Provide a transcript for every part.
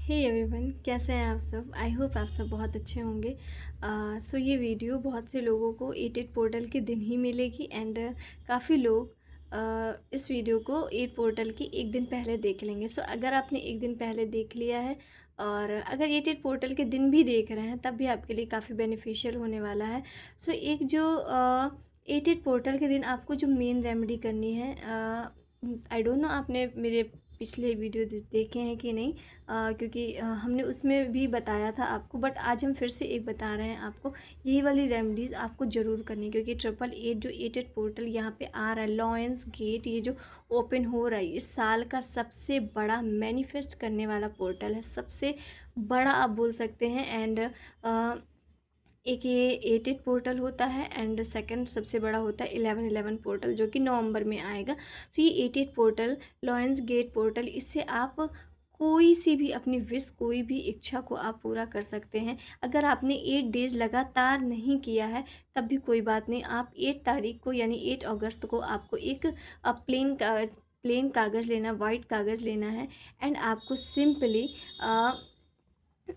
Hey everyone, कैसे हैं आप सब। आई होप आप सब बहुत अच्छे होंगे। सो ये वीडियो बहुत से लोगों को एट पोर्टल के दिन ही मिलेगी एंड काफ़ी लोग इस वीडियो को एट पोर्टल के एक दिन पहले देख लेंगे। सो अगर आपने एक दिन पहले देख लिया है और अगर एट पोर्टल के दिन भी देख रहे हैं तब भी आपके लिए काफ़ी बेनिफिशियल होने वाला है। सो एक जो एट पोर्टल के दिन आपको जो मेन रेमेडी करनी है, आई डोंट नो आपने मेरे पिछले वीडियो देखे हैं कि नहीं, क्योंकि हमने उसमें भी बताया था आपको, बट आज हम फिर से एक बता रहे हैं आपको। यही वाली रेमेडीज़ आपको ज़रूर करनी है क्योंकि 888 जो एट पोर्टल यहाँ पे आ रहा है, लॉयंस गेट, ये जो ओपन हो रहा है, इस साल का सबसे बड़ा मैनिफेस्ट करने वाला पोर्टल है, सबसे बड़ा आप बोल सकते हैं। एंड एक ये एट पोर्टल होता है एंड सेकंड सबसे बड़ा होता है 1111 पोर्टल जो कि नवंबर में आएगा। तो ये eight portal, lions gate portal, इससे आप कोई सी भी अपनी विश, कोई भी इच्छा को आप पूरा कर सकते हैं। अगर आपने 8 डेज़ लगातार नहीं किया है तब भी कोई बात नहीं, आप 8 तारीख को यानी 8 अगस्त को आपको एक प्लेन कागज़ लेना, वाइट कागज़ लेना है एंड आपको सिंपली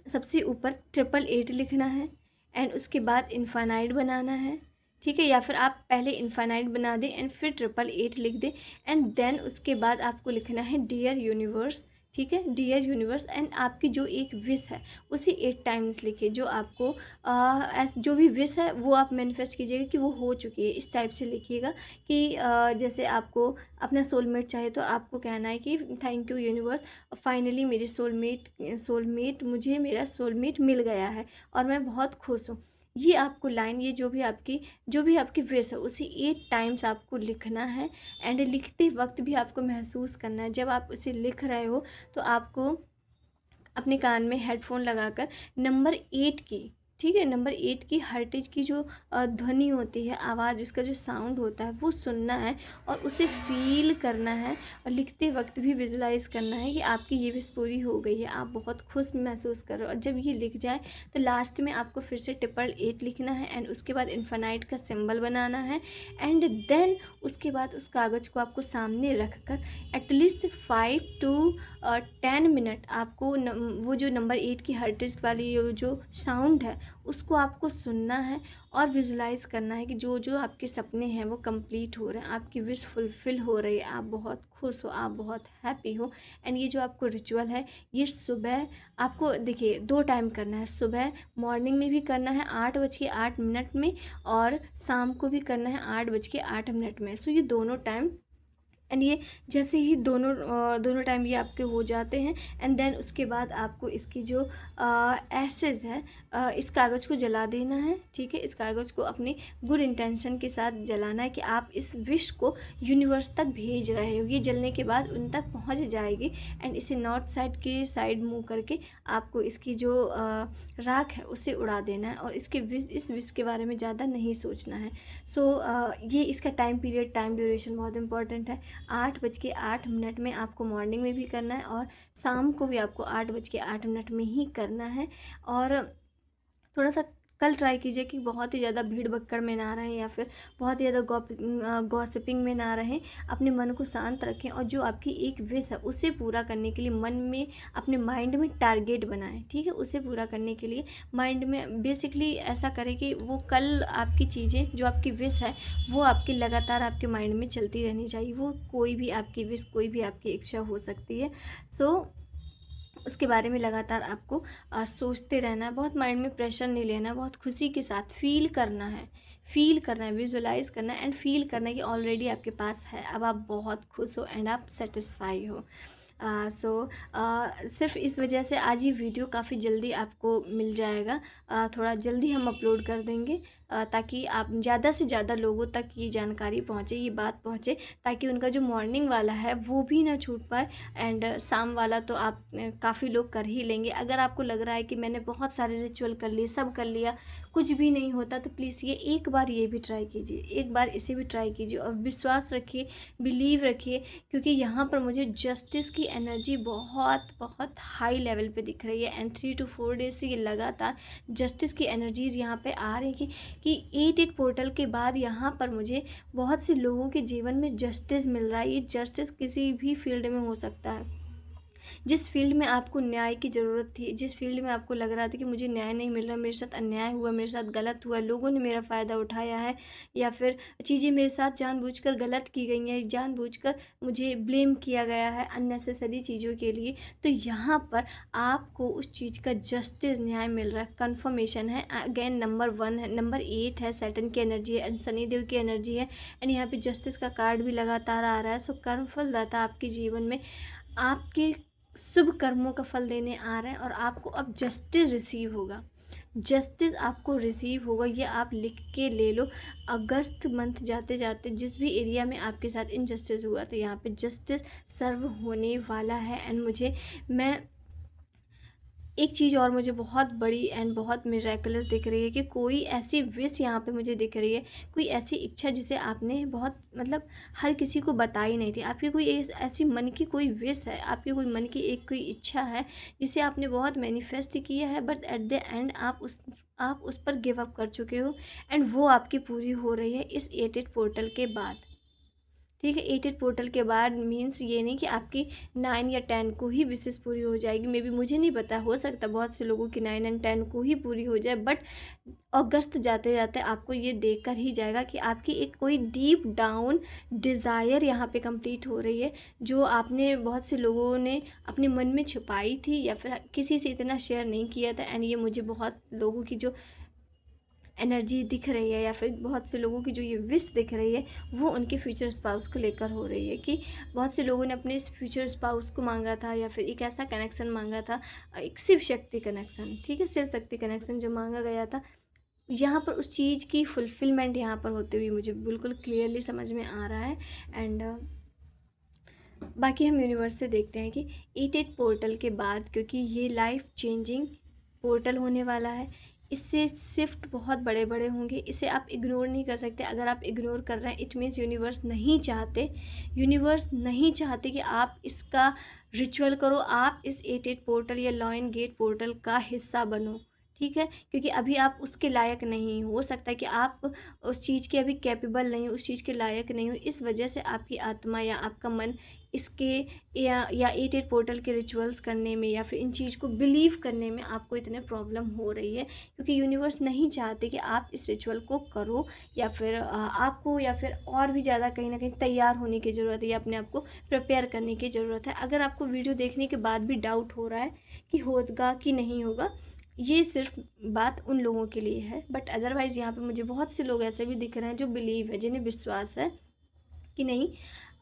सबसे ऊपर 888 लिखना है एंड उसके बाद इन्फानाइट बनाना है। ठीक है, या फिर आप पहले इन्फानाइट बना दें एंड फिर 888 लिख दें एंड देन उसके बाद आपको लिखना है डियर यूनिवर्स। ठीक है, डियर यूनिवर्स एंड आपकी जो एक विश है उसी 8 टाइम्स लिखिए। जो आपको जो भी विश है वो आप मैनिफेस्ट कीजिएगा कि वो हो चुकी है, इस टाइप से लिखिएगा कि जैसे आपको अपना सोलमेट चाहिए तो आपको कहना है कि थैंक यू यूनिवर्स, फाइनली मेरी सोलमेट मुझे मेरा सोलमेट मिल गया है और मैं बहुत खुश हूँ। ये आपको लाइन, ये जो भी आपकी विश है उसी 8 टाइम्स आपको लिखना है एंड लिखते वक्त भी आपको महसूस करना है। जब आप उसे लिख रहे हो तो आपको अपने कान में हेडफोन लगाकर नंबर 8 की, ठीक है, नंबर 8 की हर्टेज की जो ध्वनि होती है, आवाज़, उसका जो साउंड होता है वो सुनना है और उसे फील करना है और लिखते वक्त भी विजुलाइज करना है कि आपकी ये विश पूरी हो गई है, आप बहुत खुश महसूस कर रहे हो। और जब ये लिख जाए तो लास्ट में आपको फिर से 888 लिखना है एंड उसके बाद इन्फानाइट का सिंबल बनाना है एंड देन उसके बाद उस कागज़ को आपको सामने रख कर एटलीस्ट 5 to 10 मिनट आपको वो जो नंबर 8 की हर्टेज वाली जो साउंड है उसको आपको सुनना है और विजुलाइज करना है कि जो जो आपके सपने हैं वो कंप्लीट हो रहे हैं, आपकी विश फुलफ़िल हो रही है, आप बहुत खुश हो, आप बहुत हैप्पी हो। एंड ये जो आपको रिचुअल है ये सुबह आपको देखिए 2 टाइम करना है, सुबह मॉर्निंग में भी करना है 8:08 में और शाम को भी करना है 8:08 में। सो ये दोनों टाइम एंड ये जैसे ही दोनों टाइम ये आपके हो जाते हैं एंड देन उसके बाद आपको इसकी जो एसेज है, इस कागज़ को जला देना है। ठीक है, इस कागज़ को अपनी गुड इंटेंशन के साथ जलाना है कि आप इस विश को यूनिवर्स तक भेज रहे हो। ये जलने के बाद उन तक पहुंच जाएगी एंड इसे नॉर्थ साइड के साइड मुँह करके आपको इसकी जो राख है उसे उड़ा देना है और इस विश के बारे में ज़्यादा नहीं सोचना है। सो ये इसका टाइम ड्यूरेशन बहुत इंपॉर्टेंट है। 8:08 में आपको मॉर्निंग में भी करना है और शाम को भी आपको 8:08 में ही करना है। और थोड़ा सा कल ट्राई कीजिए कि बहुत ही ज़्यादा भीड़ भक्कड़ में ना रहें या फिर बहुत ही ज़्यादा गॉसिपिंग में ना रहें। अपने मन को शांत रखें और जो आपकी एक विश है उसे पूरा करने के लिए मन में, अपने माइंड में टारगेट बनाएं। ठीक है, उसे पूरा करने के लिए माइंड में बेसिकली ऐसा करें कि वो कल आपकी चीज़ें, जो आपकी विश है वो आपकी लगातार आपके माइंड में चलती रहनी चाहिए। वो कोई भी आपकी विश, कोई भी आपकी इच्छा हो सकती है। सो उसके बारे में लगातार आपको सोचते रहना है, बहुत माइंड में प्रेशर नहीं लेना है, बहुत खुशी के साथ फील करना है, विजुलाइज करना है एंड फील करना है कि ऑलरेडी आपके पास है, अब आप बहुत खुश हो एंड आप सेटिस्फाई हो। सिर्फ इस वजह से आज ये वीडियो काफ़ी जल्दी आपको मिल जाएगा, थोड़ा जल्दी हम अपलोड कर देंगे ताकि आप ज़्यादा से ज़्यादा लोगों तक ये जानकारी पहुँचे, ये बात पहुँचे, ताकि उनका जो मॉर्निंग वाला है वो भी ना छूट पाए एंड शाम वाला तो आप काफ़ी लोग कर ही लेंगे। अगर आपको लग रहा है कि मैंने बहुत सारे रिचुअल कर लिए, सब कर लिया, कुछ भी नहीं होता, तो प्लीज़ ये एक बार ये भी ट्राई कीजिए, एक बार इसे भी ट्राई कीजिए और विश्वास रखिए, बिलीव रखिए, क्योंकि यहाँ पर मुझे जस्टिस की एनर्जी बहुत बहुत हाई लेवल पे दिख रही है एंड 3 to 4 डेज से ये लगातार जस्टिस की एनर्जीज़ यहाँ पे आ रही हैं कि 8 पोर्टल के बाद यहाँ पर मुझे बहुत से लोगों के जीवन में जस्टिस मिल रहा है। ये जस्टिस किसी भी फील्ड में हो सकता है, जिस फील्ड में आपको न्याय की ज़रूरत थी, जिस फील्ड में आपको लग रहा था कि मुझे न्याय नहीं मिल रहा, मेरे साथ अन्याय हुआ, मेरे साथ गलत हुआ, लोगों ने मेरा फ़ायदा उठाया है, या फिर चीज़ें मेरे साथ जानबूझकर गलत की गई हैं, जानबूझकर मुझे ब्लेम किया गया है अननेसेसरी चीज़ों के लिए, तो यहाँ पर आपको उस चीज़ का जस्टिस, न्याय मिल रहा है, कन्फर्मेशन है। अगेन नंबर 1 है, नंबर 8 है, सैटर्न की एनर्जी है एंड शनिदेव की एनर्जी है, एंड यहाँ पे जस्टिस का कार्ड भी लगातार आ रहा है। सो कर्मफलदाता आपके जीवन में आपके शुभ कर्मों का फल देने आ रहे हैं, और आपको अब जस्टिस रिसीव होगा, जस्टिस आपको रिसीव होगा। ये आप लिख के ले लो। अगस्त मंथ जाते जाते जिस भी एरिया में आपके साथ इनजस्टिस हुआ था, यहाँ पे जस्टिस सर्व होने वाला है। एंड मैं एक चीज़ और मुझे बहुत बड़ी एंड बहुत मिरेकलस दिख रही है कि कोई ऐसी विश यहाँ पे मुझे दिख रही है, कोई ऐसी इच्छा जिसे आपने बहुत मतलब हर किसी को बताई नहीं थी। आपकी कोई ऐसी मन की कोई विश है, आपकी कोई मन की एक कोई इच्छा है जिसे आपने बहुत मैनिफेस्ट किया है, बट एट द एंड आप उस पर गिव अप कर चुके हो, एंड वो आपकी पूरी हो रही है इस 8 पोर्टल के बाद। ठीक है, 8 पोर्टल के बाद मीन्स ये नहीं कि आपकी 9 या 10 को ही विशेष पूरी हो जाएगी। मे बी मुझे नहीं पता, हो सकता है बहुत से लोगों की 9 एंड 10 को ही पूरी हो जाए, बट अगस्त जाते जाते आपको ये देख कर ही जाएगा कि आपकी एक कोई डीप डाउन डिज़ायर यहाँ पे कंप्लीट हो रही है, जो आपने बहुत से लोगों ने अपने मन में छुपाई थी या फिर किसी से इतना शेयर नहीं किया था। एंड ये मुझे बहुत लोगों की जो एनर्जी दिख रही है या फिर बहुत से लोगों की जो ये विश दिख रही है, वो उनके फ्यूचर स्पाउस को लेकर हो रही है कि बहुत से लोगों ने अपने इस फ्यूचर स्पाउस को मांगा था, या फिर एक ऐसा कनेक्शन मांगा था, एक शिव शक्ति कनेक्शन। ठीक है, शिव शक्ति कनेक्शन जो मांगा गया था, यहाँ पर उस चीज़ की फुलफिलमेंट यहाँ पर होते हुए मुझे बिल्कुल क्लियरली समझ में आ रहा है। एंड बाकी हम यूनिवर्स से देखते हैं कि 8 पोर्टल के बाद, क्योंकि ये लाइफ चेंजिंग पोर्टल होने वाला है, इससे शिफ्ट बहुत बड़े बड़े होंगे, इसे आप इग्नोर नहीं कर सकते। अगर आप इग्नोर कर रहे हैं, इट मीन्स यूनिवर्स नहीं चाहते, यूनिवर्स नहीं चाहते कि आप इसका रिचुअल करो, आप इस 8 पोर्टल या लॉयन गेट पोर्टल का हिस्सा बनो। ठीक है, क्योंकि अभी आप उसके लायक नहीं हो सकता है कि आप उस चीज़ के अभी कैपेबल नहीं हो, उस चीज़ के लायक नहीं हो, इस वजह से आपकी आत्मा या आपका मन इसके या 8 पोर्टल के रिचुअल्स करने में या फिर इन चीज़ को बिलीव करने में आपको इतने प्रॉब्लम हो रही है, क्योंकि यूनिवर्स नहीं चाहते कि आप इस रिचुअल को करो, या फिर आपको या फिर और भी ज़्यादा कहीं ना कहीं तैयार होने की ज़रूरत है या अपने आप को प्रिपेयर करने की ज़रूरत है। अगर आपको वीडियो देखने के बाद भी डाउट हो रहा है कि होगा कि नहीं होगा, ये सिर्फ बात उन लोगों के लिए है, बट अदरवाइज़ यहाँ पे मुझे बहुत से लोग ऐसे भी दिख रहे हैं जो बिलीव है, जिन्हें विश्वास है कि नहीं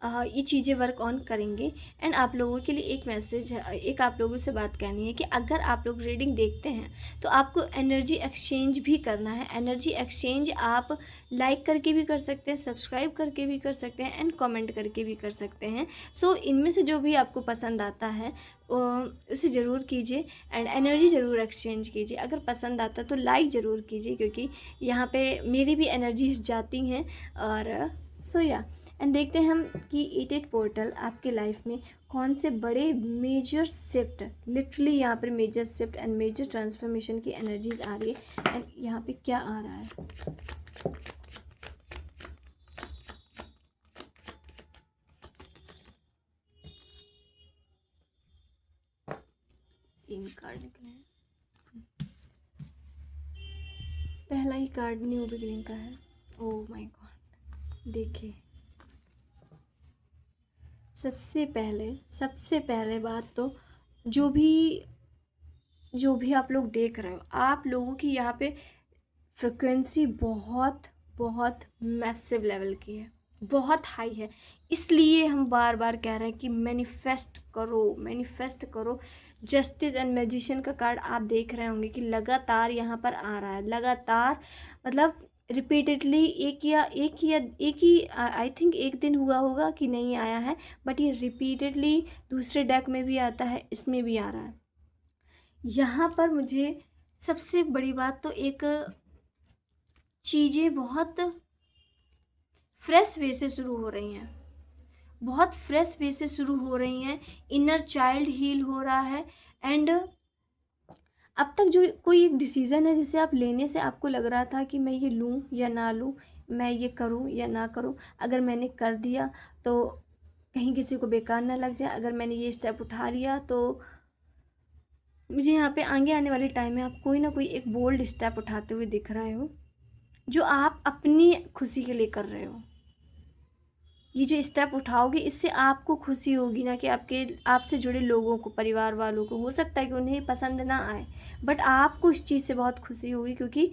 ये चीज़ें वर्क ऑन करेंगे। एंड आप लोगों के लिए एक मैसेज है, एक आप लोगों से बात कहनी है कि अगर आप लोग रीडिंग देखते हैं तो आपको एनर्जी एक्सचेंज भी करना है। एनर्जी एक्सचेंज आप लाइक करके भी कर सकते हैं, सब्सक्राइब करके भी कर सकते हैं, एंड कमेंट करके भी कर सकते हैं। सो इनमें से जो भी आपको पसंद आता है उसे ज़रूर कीजिए, एंड एनर्जी ज़रूर एक्सचेंज कीजिए। अगर पसंद आता तो लाइक ज़रूर कीजिए, क्योंकि यहाँ पे मेरी भी एनर्जीज जाती हैं। और सो या एंड देखते हैं हम कि 8 पोर्टल आपके लाइफ में कौन से बड़े मेजर शिफ्ट, लिटरली यहाँ पर major shift and major transformation की एनर्जीज आ रही है, एंड यहाँ पे क्या आ रहा है। तीन कार्ड निकले हैं, पहला ही कार्ड न्यू बिगिनिंग का है। ओह माय गॉड, देखिए सबसे पहले बात तो जो भी आप लोग देख रहे हो, आप लोगों की यहाँ पे फ्रिक्वेंसी बहुत बहुत मैसिव लेवल की है, बहुत हाई है। इसलिए हम बार बार कह रहे हैं कि मैनिफेस्ट करो। जस्टिस एंड मैजिशियन का कार्ड आप देख रहे होंगे कि लगातार यहाँ पर आ रहा है, लगातार मतलब रिपीटेडली एक ही आई थिंक एक दिन हुआ होगा कि नहीं आया है, बट ये रिपीटेडली दूसरे डेक में भी आता है, इसमें भी आ रहा है। यहाँ पर मुझे सबसे बड़ी बात तो एक चीज़ें बहुत फ्रेश वे से शुरू हो रही हैं, बहुत फ्रेश वे से शुरू हो रही हैं। इनर चाइल्ड हील हो रहा है, एंड अब तक जो कोई एक डिसीज़न है जिसे आप लेने से आपको लग रहा था कि मैं ये लूँ या ना लूँ, मैं ये करूँ या ना करूँ, अगर मैंने कर दिया तो कहीं किसी को बेकार ना लग जाए। अगर मैंने ये स्टेप उठा लिया तो मुझे यहाँ पे आगे आने वाले टाइम में आप कोई ना कोई एक बोल्ड स्टेप उठाते हुए दिख रहे हो, जो आप अपनी खुशी के लिए कर रहे हो। ये जो स्टेप उठाओगे इससे आपको खुशी होगी, ना कि आपके आपसे जुड़े लोगों को, परिवार वालों को। हो सकता है कि उन्हें पसंद ना आए, बट आपको इस चीज़ से बहुत खुशी होगी, क्योंकि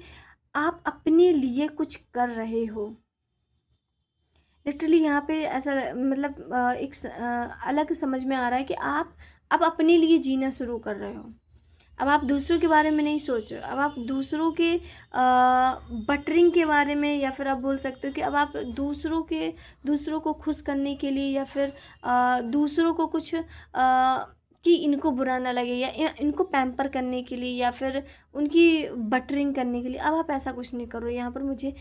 आप अपने लिए कुछ कर रहे हो। लिटरली यहाँ पे ऐसा मतलब अलग समझ में आ रहा है कि आप अब अपने लिए जीना शुरू कर रहे हो। अब आप दूसरों के बारे में नहीं सोच रहे हो। अब आप दूसरों के बटरिंग के बारे में, या फिर आप बोल सकते हो कि अब आप दूसरों को खुश करने के लिए, या फिर दूसरों को कुछ कि इनको बुरा ना लगे, या इनको पैम्पर करने के लिए, या फिर उनकी बटरिंग करने के लिए, अब आप ऐसा कुछ नहीं करो। यहाँ पर मुझे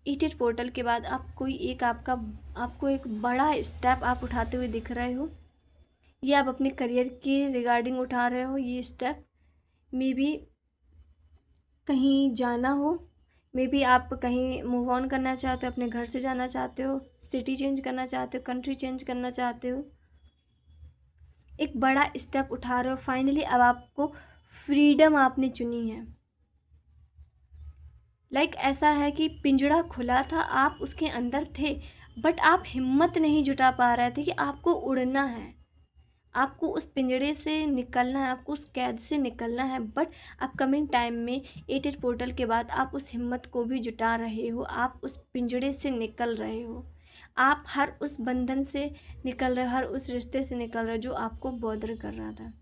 ईटेट पोर्टल के बाद आपको एक बड़ा स्टेप आप उठाते हुए दिख रहे हो। ये आप अपने करियर के रिगार्डिंग उठा रहे हो ये स्टेप। मे बी कहीं जाना हो, मे बी आप कहीं मूव ऑन करना चाहते हो, अपने घर से जाना चाहते हो, सिटी चेंज करना चाहते हो, कंट्री चेंज करना चाहते हो। एक बड़ा स्टेप उठा रहे हो फाइनली। अब आपको फ्रीडम आपने चुनी है। ऐसा है कि पिंजड़ा खुला था, आप उसके अंदर थे, बट आप हिम्मत नहीं जुटा पा रहे थे कि आपको उड़ना है, आपको उस पिंजड़े से निकलना है, आपको उस कैद से निकलना है। बट अपकमिंग टाइम में एटेट पोर्टल के बाद आप उस हिम्मत को भी जुटा रहे हो, आप उस पिंजड़े से निकल रहे हो, आप हर उस बंधन से निकल रहे हो, हर उस रिश्ते से निकल रहे हो जो आपको बॉदर कर रहा था।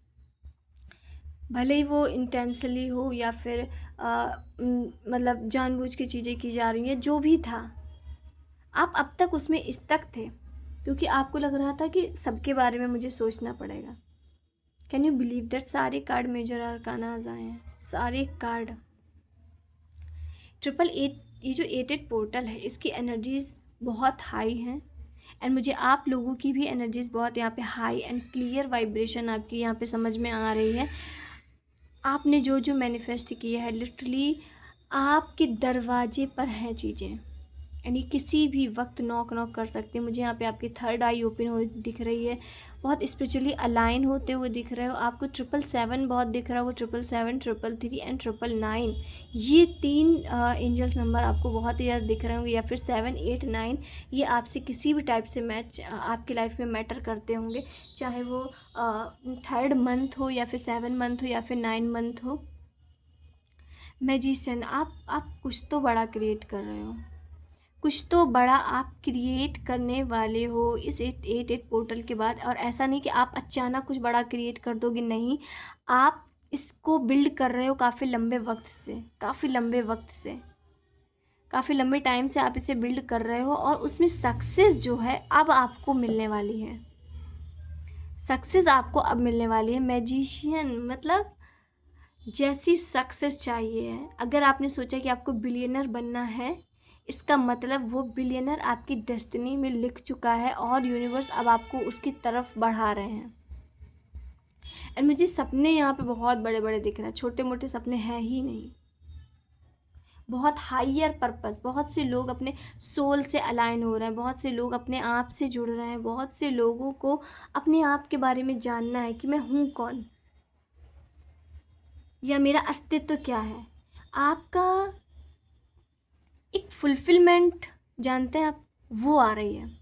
भले ही वो इंटेंसली हो, या फिर मतलब जानबूझ के चीज़ें की जा रही हैं, जो भी था, आप अब तक उसमें स्टक थे, क्योंकि आपको लग रहा था कि सबके बारे में मुझे सोचना पड़ेगा। Can you believe date? सारे कार्ड मेजर आर्कानाज आए हैं, सारे कार्ड। 888, ये जो 88 पोर्टल है, इसकी एनर्जीज़ बहुत हाई हैं, एंड मुझे आप लोगों की भी एनर्जीज़ बहुत यहाँ पे हाई एंड क्लियर वाइब्रेशन आपकी यहाँ पे समझ में आ रही है। आपने जो जो मैनिफेस्ट किया है, लिटरली आपके दरवाजे पर हैं चीज़ें, यानी किसी भी वक्त नॉक कर सकते हैं। मुझे यहाँ पे आपकी थर्ड आई ओपन हो दिख रही है, बहुत स्पिरिचुअली अलाइन होते हुए दिख रहे हो। आपको 777 बहुत दिख रहा है, वो 777, 333 एंड 999, ये 3 एंजल्स नंबर आपको बहुत ही ज़्यादा दिख रहे होंगे, या फिर 7, 8, 9, ये आपसे किसी भी टाइप से मैच आपकी लाइफ में मैटर करते होंगे, चाहे वो 3rd मंथ हो, या फिर 7 मंथ हो, या फिर 9 मंथ हो। मैजिशियन, आप कुछ तो बड़ा क्रिएट कर रहे हो, कुछ तो बड़ा आप क्रिएट करने वाले हो इस 88 पोर्टल के बाद। और ऐसा नहीं कि आप अचानक कुछ बड़ा क्रिएट कर दोगे, नहीं, आप इसको बिल्ड कर रहे हो काफ़ी लंबे वक्त से, काफ़ी लंबे टाइम से आप इसे बिल्ड कर रहे हो, और उसमें सक्सेस जो है अब आपको मिलने वाली है। सक्सेस आपको अब मिलने वाली है। मैजिशियन मतलब जैसी सक्सेस चाहिए है, अगर आपने सोचा कि आपको बिलियनर बनना है, इसका मतलब वो बिलियनर आपकी डेस्टिनी में लिख चुका है, और यूनिवर्स अब आपको उसकी तरफ बढ़ा रहे हैं। एंड मुझे सपने यहाँ पे बहुत बड़े बड़े दिख रहे हैं, छोटे मोटे सपने हैं ही नहीं, बहुत हायर पर्पस। बहुत से लोग अपने सोल से अलाइन हो रहे हैं, बहुत से लोग अपने आप से जुड़ रहे हैं, बहुत से लोगों को अपने आप के बारे में जानना है कि मैं हूँ कौन, या मेरा अस्तित्व क्या है। आपका एक फुलफिलमेंट, जानते हैं आप, वो आ रही है,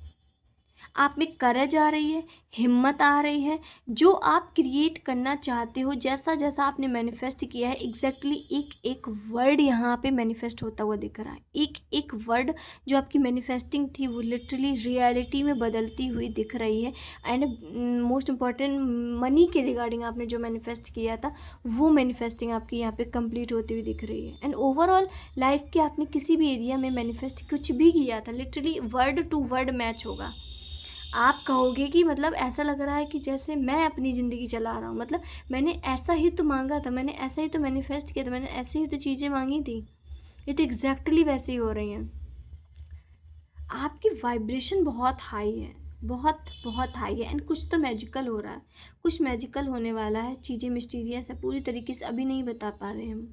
आप में करेज आ रही है, हिम्मत आ रही है, जो आप क्रिएट करना चाहते हो, जैसा जैसा आपने मैनिफेस्ट किया है, एग्जैक्टली एक एक वर्ड यहाँ पे मैनिफेस्ट होता हुआ दिख रहा है। एक एक वर्ड जो आपकी मैनिफेस्टिंग थी, वो लिटरली रियलिटी में बदलती हुई दिख रही है। एंड मोस्ट इम्पॉर्टेंट, मनी के रिगार्डिंग आपने जो मैनिफेस्ट किया था, वो मैनिफेस्टिंग आपकी यहाँ पे कंप्लीट होती हुई दिख रही है। एंड ओवरऑल लाइफ के आपने किसी भी एरिया में मैनिफेस्ट कुछ भी किया था, literally word to word match होगा। आप कहोगे कि मतलब ऐसा लग रहा है कि जैसे मैं अपनी ज़िंदगी चला रहा हूँ, मतलब मैंने ऐसा ही तो मांगा था, मैंने ऐसा ही तो मैनिफेस्ट किया था, मैंने ऐसे ही तो चीज़ें मांगी थी, ये तो एग्जैक्टली वैसे ही हो रही हैं। आपकी वाइब्रेशन बहुत हाई है, बहुत बहुत हाई है, एंड कुछ तो मैजिकल हो रहा है, कुछ मैजिकल होने वाला है। चीज़ें मिस्टीरियस है, पूरी तरीके से अभी नहीं बता पा रहे हम,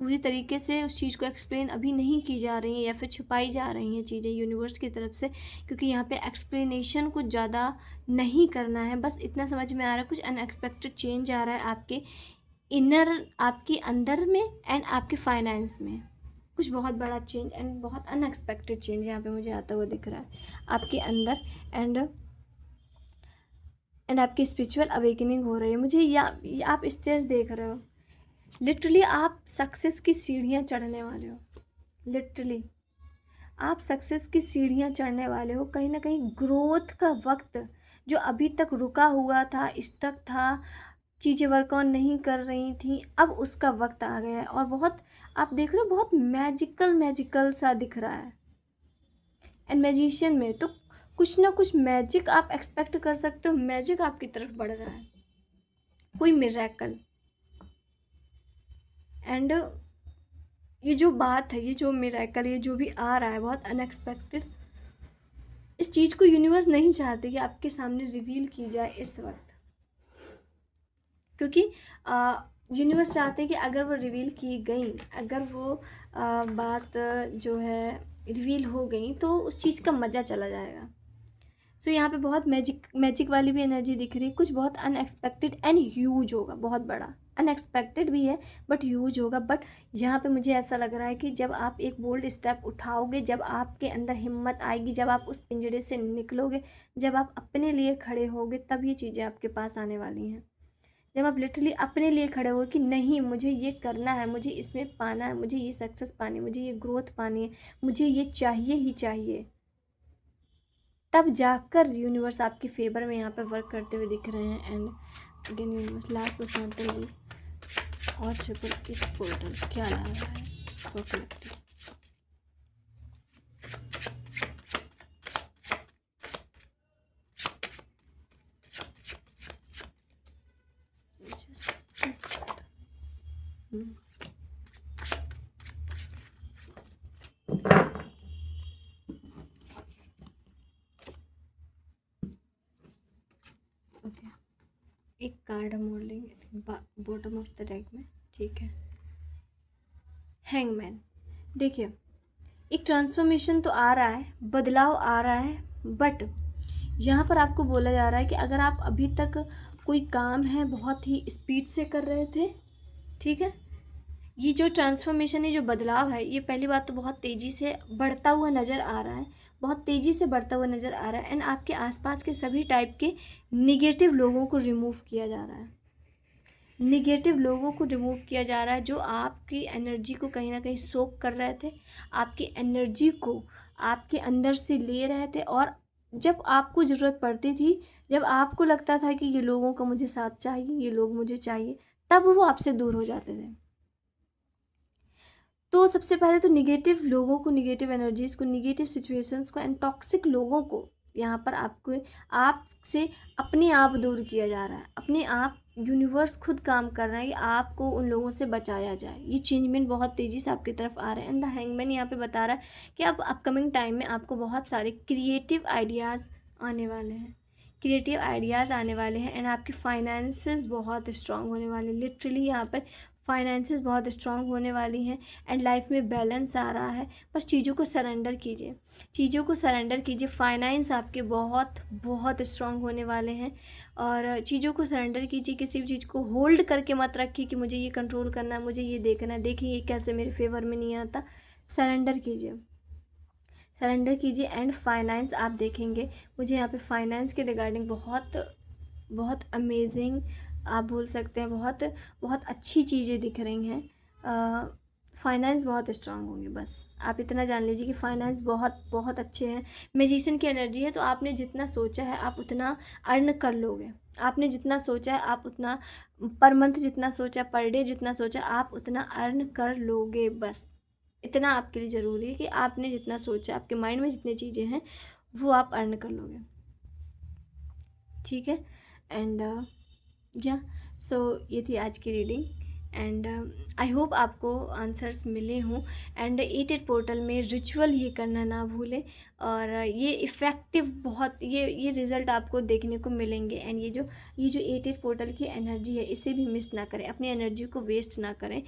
पूरी तरीके से उस चीज़ को एक्सप्लेन अभी नहीं की जा रही हैं या फिर छुपाई जा रही हैं चीज़ें यूनिवर्स की तरफ से, क्योंकि यहाँ पे एक्सप्लेनेशन कुछ ज़्यादा नहीं करना है। बस इतना समझ में आ रहा है कुछ अनएक्सपेक्टेड चेंज आ रहा है आपके इनर, आपके अंदर में एंड आपके फाइनेंस में। कुछ बहुत बड़ा चेंज एंड बहुत अनएक्सपेक्टेड चेंज यहाँ पे मुझे आता हुआ दिख रहा है आपके अंदर। एंड आपकी स्पिरिचुअल अवेकनिंग हो रही है मुझे, या आप स्टेज देख रहे हो। लिटरली आप सक्सेस की सीढ़ियाँ चढ़ने वाले हो। लिटरली आप सक्सेस की सीढ़ियाँ चढ़ने वाले हो। कहीं ना कहीं ग्रोथ का वक्त जो अभी तक रुका हुआ था, स्टक था, चीज़ें वर्क ऑन नहीं कर रही थी, अब उसका वक्त आ गया है। और बहुत आप देख रहे हो बहुत मैजिकल मैजिकल सा दिख रहा है। एंड मैजिशियन में तो कुछ ना कुछ मैजिक आप एक्सपेक्ट कर सकते हो। मैजिक आपकी तरफ बढ़ रहा है, कोई मिरेकल। एंड ये जो बात है, ये जो मिरेकल, ये जो भी आ रहा है बहुत अनएक्सपेक्टेड, इस चीज़ को यूनिवर्स नहीं चाहते कि आपके सामने रिवील की जाए इस वक्त, क्योंकि यूनिवर्स चाहते हैं कि अगर वो रिवील की गई, अगर वो बात जो है रिवील हो गई तो उस चीज़ का मज़ा चला जाएगा। सो यहाँ पे बहुत मैजिक वाली भी एनर्जी दिख रही है। कुछ बहुत अनएक्सपेक्टेड एंड ह्यूज होगा, बहुत बड़ा। अनएक्सपेक्टेड भी है बट ह्यूज होगा। बट यहाँ पे मुझे ऐसा लग रहा है कि जब आप एक बोल्ड स्टेप उठाओगे, जब आपके अंदर हिम्मत आएगी, जब आप उस पिंजरे से निकलोगे, जब आप अपने लिए खड़े होगे, तब ये चीज़ें आपके पास आने वाली हैं। जब आप लिटरली अपने लिए खड़े हो कि नहीं मुझे ये करना है, मुझे इसमें पाना है, मुझे ये सक्सेस पानी, मुझे ये ग्रोथ पानी है, मुझे ये चाहिए ही चाहिए, तब जाकर यूनिवर्स आपके फेवर में यहाँ पे वर्क करते हुए दिख रहे हैं। And again universe last but not the least और ट्रिपल इस पोर्टल क्या ला रहा है फॉर कलेक्टिव। ओके, एक कार्ड हम और लेंगे बॉटम ऑफ द डेक में, ठीक है। हैंगमैन, देखिए एक ट्रांसफॉर्मेशन तो आ रहा है, बदलाव आ रहा है, बट यहाँ पर आपको बोला जा रहा है कि अगर आप अभी तक कोई काम है बहुत ही स्पीड से कर रहे थे, ठीक है, ये जो ट्रांसफॉर्मेशन है, जो बदलाव है, ये पहली बात तो बहुत तेज़ी से बढ़ता हुआ नज़र आ रहा है, बहुत तेज़ी से बढ़ता हुआ नज़र आ रहा है। एंड आपके आसपास के सभी टाइप के निगेटिव लोगों को रिमूव किया जा रहा है। निगेटिव लोगों को रिमूव किया जा रहा है जो आपकी एनर्जी को कहीं ना कहीं सोक कर रहे थे, आपकी एनर्जी को आपके अंदर से ले रहे थे। और जब आपको ज़रूरत पड़ती थी, जब आपको लगता था कि ये लोगों का मुझे साथ चाहिए, ये लोग मुझे चाहिए, तब वो आपसे दूर हो जाते थे। तो सबसे पहले तो निगेटिव लोगों को, निगेटिव एनर्जीज़ को, निगेटिव सिचुएशंस को एंड टॉक्सिक लोगों को यहाँ पर आपको आपसे अपने आप दूर किया जा रहा है। अपने आप यूनिवर्स खुद काम कर रहा है कि आपको उन लोगों से बचाया जाए। ये चेंजमेंट बहुत तेज़ी से आपकी तरफ आ रहा है। एंड द हैंगमैन यहाँ पे बता रहा है कि अब अपकमिंग टाइम में आपको बहुत सारे क्रिएटिव आइडियाज़ आने वाले हैं, क्रिएटिव आइडियाज़ आने वाले हैं। एंड आपके फाइनेंसेस बहुत स्ट्रांग होने वाले हैं। लिटरली यहाँ पर फाइनेंसेस बहुत स्ट्रांग होने वाली हैं। एंड लाइफ में बैलेंस आ रहा है। बस चीज़ों को सरेंडर कीजिए, चीज़ों को सरेंडर कीजिए। फाइनेंस आपके बहुत बहुत स्ट्रांग होने वाले हैं और चीज़ों को सरेंडर कीजिए। किसी भी चीज़ को होल्ड करके मत रखिए कि मुझे ये कंट्रोल करना है, मुझे ये देखना है, देखिए ये कैसे मेरे फेवर में नहीं आता। सरेंडर कीजिए, सरेंडर कीजिए। एंड फाइनेंस आप देखेंगे, मुझे यहाँ पे फाइनेंस के रिगार्डिंग बहुत बहुत अमेजिंग आप बोल सकते हैं, बहुत बहुत अच्छी चीज़ें दिख रही हैं। फाइनेंस बहुत स्ट्रांग होंगे, बस आप इतना जान लीजिए कि फाइनेंस बहुत बहुत अच्छे हैं। मैजिशियन की एनर्जी है, तो आपने जितना सोचा है आप उतना अर्न कर लोगे। आपने जितना सोचा है आप उतना, पर मंथ जितना सोचा, पर डे जितना सोचा, आप उतना अर्न कर लोगे। बस इतना आपके लिए ज़रूरी है कि आपने जितना सोचा, आपके माइंड में जितनी चीज़ें हैं वो आप अर्न कर लोगे, ठीक है। एंड या सो ये थी आज की रीडिंग। एंड आई होप आपको आंसर्स मिले हों। एंड 88 पोर्टल में रिचुअल ये करना ना भूलें, और ये इफ़ेक्टिव बहुत, ये रिज़ल्ट आपको देखने को मिलेंगे। एंड ये जो 88 पोर्टल की एनर्जी है, इसे भी मिस ना करें, अपनी एनर्जी को वेस्ट ना करें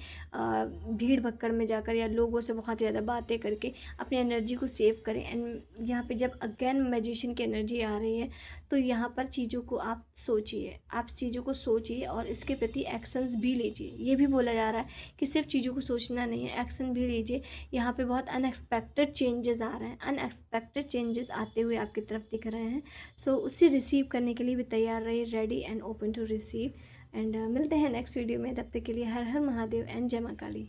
भीड़ भक्कड़ में जाकर या लोगों से बहुत ज़्यादा बातें करके। अपनी एनर्जी को सेव करें। एंड यहाँ पे जब अगेन मैजिशियन की एनर्जी आ रही है, तो यहाँ पर चीज़ों को आप सोचिए, और इसके प्रति एक्शंस भी लीजिए। ये भी बोला जा रहा है कि सिर्फ चीज़ों को सोचना नहीं है, एक्शन भी लीजिए। यहाँ पे बहुत अनएक्सपेक्टेड चेंजेस आ रहे हैं, अनएक्सपेक्टेड चेंजेस आते हुए आपकी तरफ दिख रहे हैं। सो उसे रिसीव करने के लिए भी तैयार रहिए, ready and open to receive. And मिलते हैं नेक्स्ट वीडियो में। तब तक के लिए हर हर महादेव एंड जय मां काली।